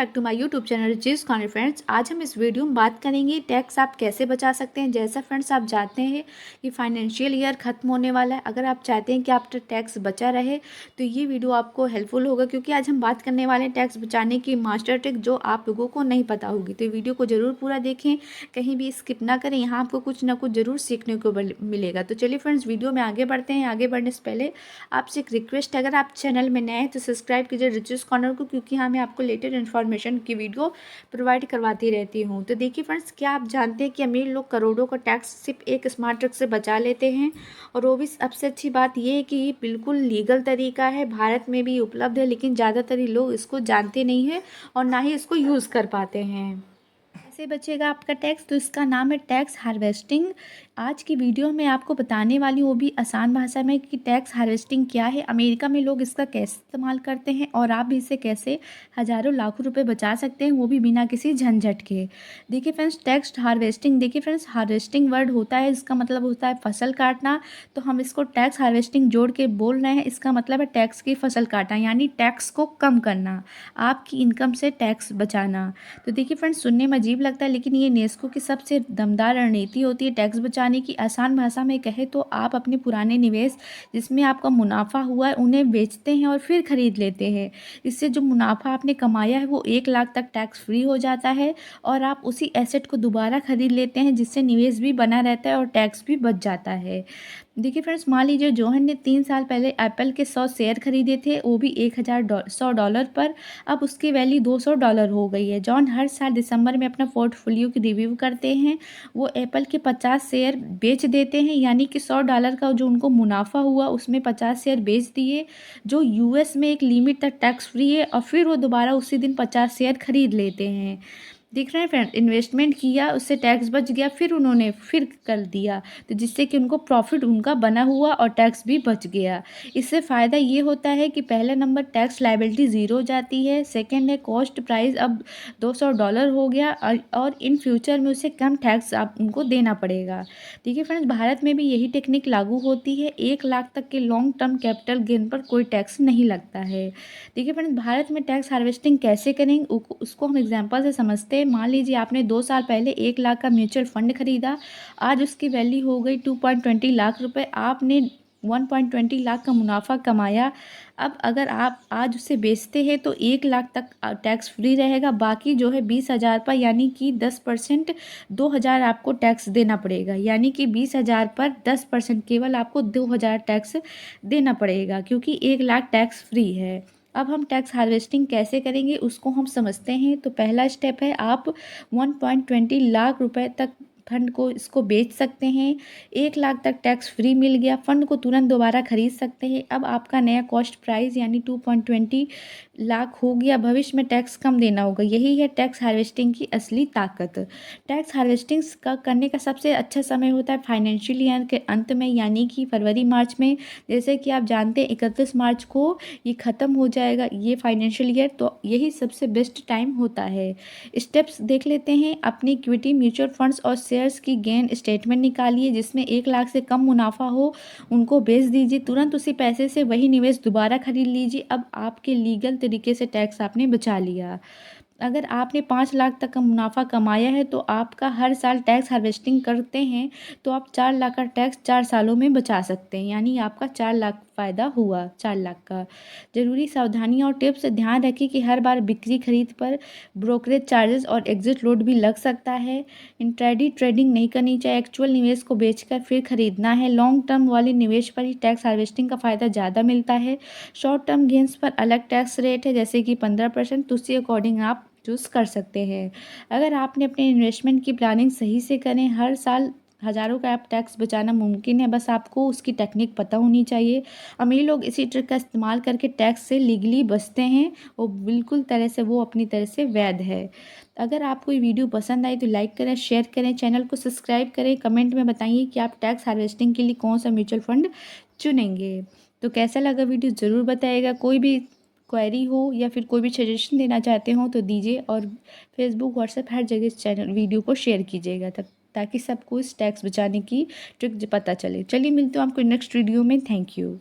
Back to my YouTube channel riches corner. Friends, आज हम इस वीडियो में बात करेंगे टैक्स आप कैसे बचा सकते हैं। जैसा फ्रेंड्स आप जानते हैं कि फाइनेंशियल ईयर ख़त्म होने वाला है। अगर आप चाहते हैं कि आपका टैक्स बचा रहे तो ये वीडियो आपको हेल्पफुल होगा, क्योंकि आज हम बात करने वाले हैं टैक्स बचाने की मास्टर ट्रिक जो आप लोगों को नहीं पता होगी। तो वीडियो को ज़रूर पूरा देखें, कहीं भी स्किप ना करें। यहाँ आपको कुछ ना कुछ ज़रूर सीखने को मिलेगा। तो चलिए फ्रेंड्स, वीडियो में आगे बढ़ते हैं। आगे बढ़ने से पहले आपसे एक रिक्वेस्ट, अगर आप चैनल में नए हैं तो सब्सक्राइब कीजिए रिचेस कॉर्नर को, क्योंकि हाँ मैं आपको लेटेस्ट इन्फॉर्मेशन की वीडियो प्रोवाइड करवाती रहती हूँ। तो देखिए फ्रेंड्स, क्या आप जानते हैं कि अमीर लोग करोड़ों का टैक्स सिर्फ एक स्मार्ट ट्रिक से बचा लेते हैं। और वो भी सबसे अच्छी बात ये है कि ये बिल्कुल लीगल तरीका है, भारत में भी उपलब्ध है, लेकिन ज़्यादातर लोग इसको जानते नहीं हैं और ना ही इसको यूज़ कर पाते हैं। कैसे बचेगा आपका टैक्स? तो इसका नाम है टैक्स हार्वेस्टिंग। आज की वीडियो में आपको बताने वाली हूँ, वो भी आसान भाषा में, कि टैक्स हार्वेस्टिंग क्या है, अमेरिका में लोग इसका कैसे इस्तेमाल करते हैं और आप भी इसे कैसे हज़ारों लाखों रुपए बचा सकते हैं, वो भी बिना किसी झंझट के। देखिए फ्रेंड्स, टैक्स हार्वेस्टिंग, देखिए फ्रेंड्स, हार्वेस्टिंग वर्ड होता है, इसका मतलब होता है फसल काटना। तो हम इसको टैक्स हार्वेस्टिंग जोड़ के बोल रहे हैं। इसका मतलब है टैक्स की फसल काटना, यानी टैक्स को कम करना, आपकी इनकम से टैक्स बचाना। तो देखिए फ्रेंड्स, सुनने में अजीब लगता है, लेकिन ये नेस्को की सबसे दमदार रणनीति होती है टैक्स बचाने की। आसान भाषा में कहे तो आप अपने पुराने निवेश जिसमें आपका मुनाफा हुआ है उन्हें बेचते हैं और फिर खरीद लेते हैं। इससे जो मुनाफा आपने कमाया है वो 1 लाख तक टैक्स फ्री हो जाता है और आप उसी एसेट को दोबारा खरीद लेते हैं, जिससे निवेश भी बना रहता है और टैक्स भी बच जाता है। देखिए फ्रेंड्स, मान लीजिए जॉन ने 3 साल पहले एप्पल के 100 शेयर खरीदे थे, वो भी $1,100 पर। अब उसकी वैल्यू $200 हो गई है। जॉन हर साल दिसंबर में अपना पोर्टफोलियो की रिव्यू करते हैं। वो एप्पल के 50 शेयर बेच देते हैं, यानी कि $100 का जो उनको मुनाफा हुआ उसमें 50 शेयर बेच दिए, जो यूएस में एक लिमिट तक टैक्स फ्री है। और फिर वो दोबारा उसी दिन 50 शेयर खरीद लेते हैं। दिख रहा है फ्रेंड, इन्वेस्टमेंट किया, उससे टैक्स बच गया, फिर उन्होंने फिर कर दिया, तो जिससे कि उनको प्रॉफिट उनका बना हुआ और टैक्स भी बच गया। इससे फ़ायदा ये होता है कि पहला नंबर टैक्स लायबिलिटी ज़ीरो हो जाती है। सेकंड है कॉस्ट प्राइस अब $200 हो गया और इन फ्यूचर में उसे कम टैक्स आप उनको देना पड़ेगा। देखिए फ्रेंड्स, भारत में भी यही टेक्निक लागू होती है। 1 लाख तक के लॉन्ग टर्म कैपिटल गेन पर कोई टैक्स नहीं लगता है। देखिए फ्रेंड्स, भारत में टैक्स हार्वेस्टिंग कैसे करेंगे उसको हम एग्जांपल से समझते हैं। मान लीजिए आपने 2 साल पहले 1 लाख का म्यूचुअल फंड खरीदा, आज उसकी वैल्यू हो गई 2.20 लाख रुपए। आपने 1.20 लाख का मुनाफा कमाया। अब अगर आप आज उसे बेचते हैं तो 1 लाख तक टैक्स फ्री रहेगा, बाकी जो है 20,000 पर, यानी कि 10%, 2,000 आपको टैक्स देना पड़ेगा। यानी कि 20,000 पर 10% केवल आपको 2,000 टैक्स देना पड़ेगा, क्योंकि 1 लाख टैक्स फ्री है। अब हम टैक्स हार्वेस्टिंग कैसे करेंगे उसको हम समझते हैं। तो पहला स्टेप है, आप 1.20 लाख रुपए तक फंड को इसको बेच सकते हैं। 1 लाख तक टैक्स फ्री मिल गया, फंड को तुरंत दोबारा खरीद सकते हैं। अब आपका नया कॉस्ट प्राइस यानी 2.20 लाख हो गया, भविष्य में टैक्स कम देना होगा। यही है टैक्स हार्वेस्टिंग की असली ताकत। टैक्स हार्वेस्टिंग का करने का सबसे अच्छा समय होता है फाइनेंशियल ईयर के अंत में, यानी कि फरवरी मार्च में। जैसे कि आप जानते हैं 31 मार्च को ये ख़त्म हो जाएगा ये फाइनेंशियल ईयर, तो यही सबसे बेस्ट टाइम होता है। स्टेप्स देख लेते हैं। अपनी इक्विटी, म्यूचुअल फंड्स और शेयर्स की गेन स्टेटमेंट निकालिए, जिसमें 1 लाख से कम मुनाफा हो उनको बेच दीजिए। तुरंत उसी पैसे से वही निवेश दोबारा खरीद लीजिए। अब आपके लीगल तरीके से टैक्स आपने बचा लिया। अगर आपने 5 लाख तक का मुनाफा कमाया है तो आपका हर साल टैक्स हार्वेस्टिंग करते हैं तो आप 4 लाख का टैक्स 4 सालों में बचा सकते हैं, यानी आपका 4 लाख फ़ायदा हुआ 4 लाख का। ज़रूरी सावधानियाँ और टिप्स, ध्यान रखिए कि हर बार बिक्री खरीद पर ब्रोकरेज चार्जेस और एग्जिट लोड भी लग सकता है। इंट्राडे ट्रेडिंग नहीं करनी चाहिए, एक्चुअल निवेश को बेचकर फिर खरीदना है। लॉन्ग टर्म वाले निवेश पर ही टैक्स हार्वेस्टिंग का फ़ायदा ज़्यादा मिलता है। शॉर्ट टर्म गेंस पर अलग टैक्स रेट है, जैसे कि 15%, तो उसके अकॉर्डिंग आप चूज़ कर सकते हैं। अगर आपने अपने इन्वेस्टमेंट की प्लानिंग सही से करें, हर साल हज़ारों का आप टैक्स बचाना मुमकिन है, बस आपको उसकी टेक्निक पता होनी चाहिए। अमीर लोग इसी ट्रिक का इस्तेमाल करके टैक्स से लीगली बचते हैं, वो बिल्कुल तरह से, वो अपनी तरह से वैध है। अगर आपको ये वीडियो पसंद आई तो लाइक करें, शेयर करें, चैनल को सब्सक्राइब करें। कमेंट में बताइए कि आप टैक्स हार्वेस्टिंग के लिए कौन सा म्यूचुअल फंड चुनेंगे। तो कैसा लगा वीडियो ज़रूर बताइएगा। कोई भी क्वेरी हो या फिर कोई भी सजेशन देना चाहते हो तो दीजिए, और फेसबुक, व्हाट्सएप हर जगह इस चैनल वीडियो को शेयर कीजिएगा, तब ताकि सबको इस टैक्स बचाने की ट्रिक पता चले। चलिए मिलते हो आपको नेक्स्ट वीडियो में। Thank you.